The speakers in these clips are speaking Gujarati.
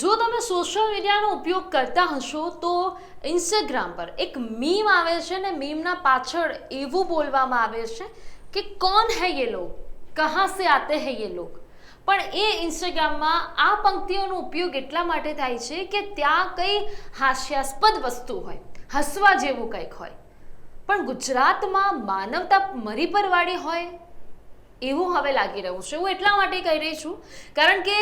જો તમે સોશિયલ મીડિયાનો ઉપયોગ કરતા હશો તો ઇન્સ્ટાગ્રામ પર એક મીમ આવે છે ને મીમના પાછળ એવું બોલવામાં આવે છે કે કોણ હૈ યે લોગ, કહાં સે આતે હૈ યે લોગ. પણ એ ઇન્સ્ટાગ્રામમાં આ પંક્તિઓનો ઉપયોગ એટલા માટે થાય છે કે ત્યાં કંઈ હાસ્યાસ્પદ વસ્તુ હોય, હસવા જેવું કંઈક હોય. પણ ગુજરાતમાં માનવતા મરી પરવાળી હોય એવું હવે લાગી રહ્યું છે. હું એટલા માટે કહી રહી છું કારણ કે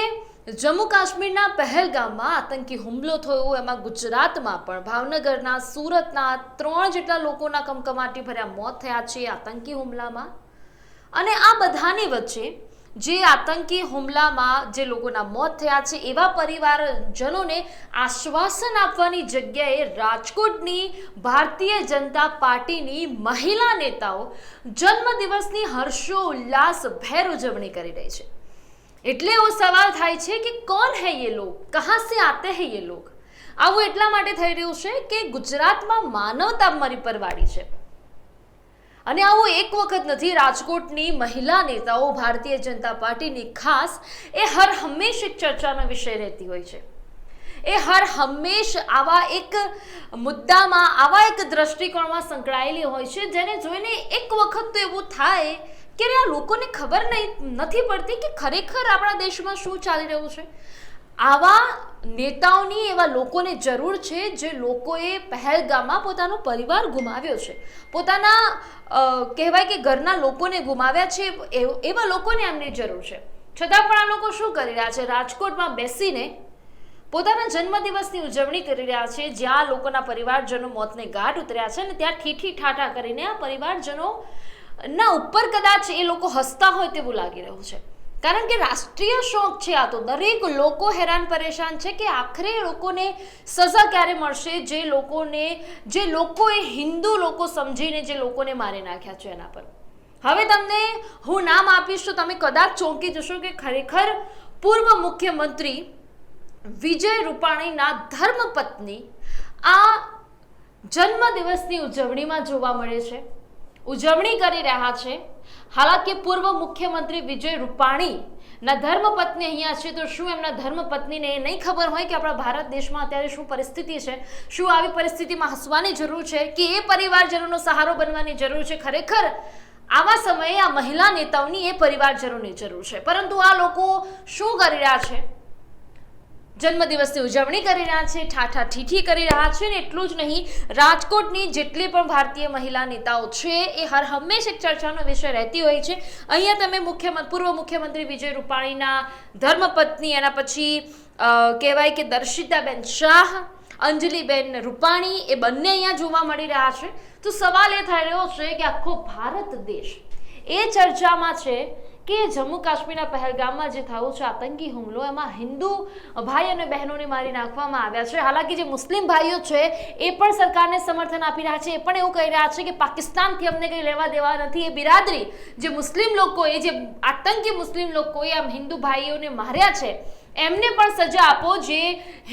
જમ્મુ કાશ્મીરના પહેલગામમાં આતંકી હુમલો થયો, એમાં ગુજરાતમાં પણ ભાવનગરના, સુરતના 3 જેટલા લોકોના કમકમાટી ભર્યા મોત થયા છે આતંકી હુમલામાં. અને આ બધાની વચ્ચે જે આતંકી હુમલામાં જે લોકોના મોત થયા છે એવા પરિવારજનોને આશ્વાસન આપવાની જગ્યાએ રાજકોટની ભારતીય જનતા પાર્ટીની મહિલા નેતાઓ જન્મદિવસની હર્ષોલ્લાસભેર ઉજવણી કરી રહી છે. એટલે એવો સવાલ થાય છે કે કોણ હૈ યે લોગ, કહાં સે આતે હૈ યે લોગ. આવું એટલા માટે થઈ રહ્યું છે કે ગુજરાતમાં માનવતા મરી પરવાળી છે. અને આવું એક વખત નથી. રાજકોટની મહિલા નેતાઓ ભારતીય જનતા પાર્ટીની ખાસ એ હર હંમેશ એક ચર્ચાનો વિષય રહેતી હોય છે. એ હર હંમેશ આવા એક મુદ્દામાં, આવા એક દ્રષ્ટિકોણમાં સંકળાયેલી હોય છે જેને જોઈને એક વખત તો એવું થાય કે આ લોકોને ખબર નથી પડતી કે ખરેખર આપણા દેશમાં શું ચાલી રહ્યું છે. આવા નેતાઓની, એવા લોકોને જરૂર છે જે લોકોએ પહેલગામમાં પોતાનો પરિવાર ગુમાવ્યો છે, પોતાના કહેવાય કે ઘરના લોકોને ગુમાવ્યા છે, એવા લોકોને એમની જરૂર છે. છતાં પણ આ લોકો શું કરી રહ્યા છે? રાજકોટમાં બેસીને પોતાના જન્મદિવસની ઉજવણી કરી રહ્યા છે, જ્યાં લોકોના પરિવારજનો મોતને ઘાટ ઉતર્યા છે અને ત્યાં ઠીઠી ઠાઠા કરીને આ પરિવારજનો ના ઉપર કદાચ એ લોકો હસતા હોય તેવું લાગી રહ્યું છે. કારણ કે રાષ્ટ્રીય શોક છે આ તો. દરેક લોકો હેરાન પરેશાન છે કે આખરે લોકોને સજા ક્યારે મળશે, જે લોકોએ હિન્દુ લોકો સમજીને જે લોકોને મારી નાખ્યા છે એના પર. હવે તમને હું નામ આપીશ તો તમે કદાચ ચોંકી જશો કે ખરેખર પૂર્વ મુખ્યમંત્રી વિજય રૂપાણીના ધર્મપત્ની આ જન્મદિવસની ઉજવણીમાં જોવા મળે છે, ઉજવણી કરી રહ્યા છે. હાલાકી પૂર્વ મુખ્યમંત્રી વિજય રૂપાણીના ધર્મપત્ની અહીંયા છે, તો શું એમના ધર્મપત્નીને એ નહીં ખબર હોય કે આપણા ભારત દેશમાં અત્યારે શું પરિસ્થિતિ છે? શું આવી પરિસ્થિતિમાં હસવાની જરૂર છે કે એ પરિવારજનોનો સહારો બનવાની જરૂર છે? ખરેખર આવા સમયે આ મહિલા નેતાઓની એ પરિવારજનોની જરૂર છે. પરંતુ આ લોકો શું કરી રહ્યા છે? જન્મદિવસની ઉજવણી કરી રહ્યા છે, ઠાઠા ઠીઠી કરી રહ્યા છે. ને એટલું જ નહીં, રાજકોટની જેટલી પણ ભારતીય મહિલા નેતાઓ છે એ હર હંમેશ એક ચર્ચાનો વિષય રહેતી હોય છે. અહીંયા તમે પૂર્વ મુખ્યમંત્રી વિજય રૂપાણીના ધર્મપત્ની, એના પછી કહેવાય કે દર્શિતાબેન શાહ, અંજલિબેન રૂપાણી, એ બંને અહીંયા જોવા મળી રહ્યા છે. તો સવાલ એ થઈ રહ્યો છે કે આખો ભારત દેશ એ ચર્ચામાં છે કે જમ્મુ કાશ્મીરના પહેલગામમાં જે થયું છે આતંકી હુમલો, એમાં હિન્દુ ભાઈ અને બહેનોને મારી નાખવામાં આવ્યા છે. હાલાકી જે મુસ્લિમ ભાઈઓ છે એ પણ સરકારને સમર્થન આપી રહ્યા છે. એ પણ એવું કહી રહ્યા છે કે પાકિસ્તાનથી અમને કંઈ લેવા દેવા નથી. એ બિરાદરી, જે મુસ્લિમ લોકોએ, જે આતંકી મુસ્લિમ લોકોએ આમ હિન્દુ ભાઈઓને માર્યા છે, એમને પણ સજા આપો. જે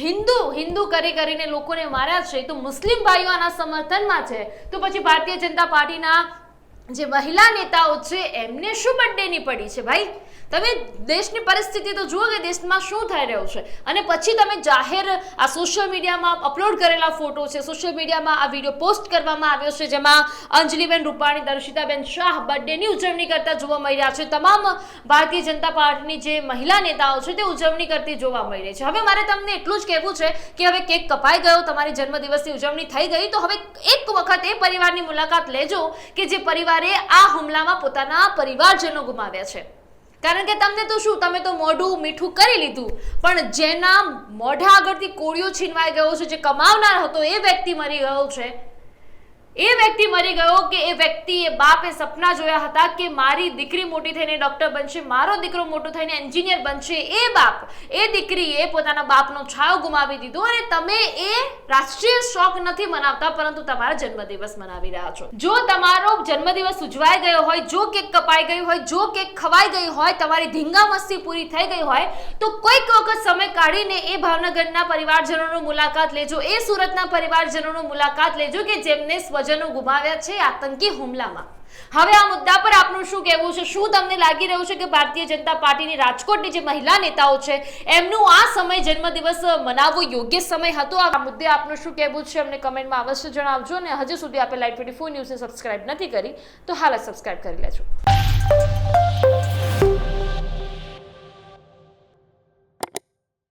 હિન્દુ કરીને લોકોને માર્યા છે, તો મુસ્લિમ ભાઈઓ આના સમર્થનમાં છે, તો પછી ભારતીય જનતા પાર્ટીના જે મહિલા નેતાઓ છે એમને શું બર્થડેની પડી છે? ભાઈ, તમે દેશની પરિસ્થિતિ તો જુઓ કે દેશમાં શું થઈ રહ્યું છે. અને પછી તમે જાહેર આ સોશિયલ મીડિયામાં અપલોડ કરેલા ફોટો છે, સોશિયલ મીડિયામાં આ વિડીયો પોસ્ટ કરવામાં આવ્યો છે, જેમાં અંજલિબેન રૂપાણી, દર્શિતાબેન શાહ બર્થડેની ઉજવણી કરતા જોવા મળી રહ્યા છે. તમામ ભારતીય જનતા પાર્ટીની જે મહિલા નેતાઓ છે તે ઉજવણી કરતી જોવા મળી રહી છે. હવે મારે તમને એટલું જ કહેવું છે કે હવે કેક કપાઈ ગયો, તમારી જન્મદિવસની ઉજવણી થઈ ગઈ, તો હવે એક વખત એ પરિવારની મુલાકાત લેજો કે જે પરિવારે આ હુમલામાં પોતાના પરિવારજનો ગુમાવ્યા છે. કારણ કે તમને તો શું, તમે તો મોઢું મીઠું કરી લીધું, પણ જેના મોઢા આગળથી કોળિયો છીનવાઈ ગયો છે, જે કમાવનાર હતો એ વ્યક્તિ મરી ગયો છે. એ વ્યક્તિ મરી ગયો કે એ વ્યક્તિ, એ બાપે સપના જોયા હતા કે મારી દીકરી મોટી થઈને ડોક્ટર બનશે, મારો દીકરો મોટો થઈને એન્જિનિયર બનશે. એ બાપ, એ દીકરીએ પોતાના બાપનો છાયો ગુમાવી દીધો. અને તમે એ રાષ્ટ્રીય શોક નથી મનાવતા, પરંતુ તમારા જન્મદિવસ મનાવી રહ્યા છો. જો તમારો જન્મદિવસ ઉજવાઈ ગયો હોય, જો કેક કપાઈ ગઈ હોય, જો કેક ખવાઈ ગઈ હોય, તમારી ધીંગા મસ્તી પૂરી થઈ ગઈ હોય, તો કોઈક વખત સમય કાઢીને એ ભાવનગરના પરિવારજનોનો મુલાકાત લેજો, એ સુરતના પરિવારજનોનો મુલાકાત લેજો કે જેમને સ્વજનો ગુમાવ્યા છે આતંકી હુમલામાં. હવે આ મુદ્દા પર આપનું શું કહેવું છે? શું તમને લાગી રહ્યું છે કે ભારતીય જનતા પાર્ટીની રાજકોટની જે મહિલા નેતાઓ છે એમનું આ સમય જન્મદિવસ મનાવવો યોગ્ય સમય હતો? આ મુદ્દે આપનું શું કહેવું છે અમને કમેન્ટમાં અવશ્ય જણાવજો. અને હજુ સુધી આપે લાઈવ 24 ન્યૂઝને સબસ્ક્રાઇબ નથી કરી તો હાલ સબસ્ક્રાઇબ કરી લેજો.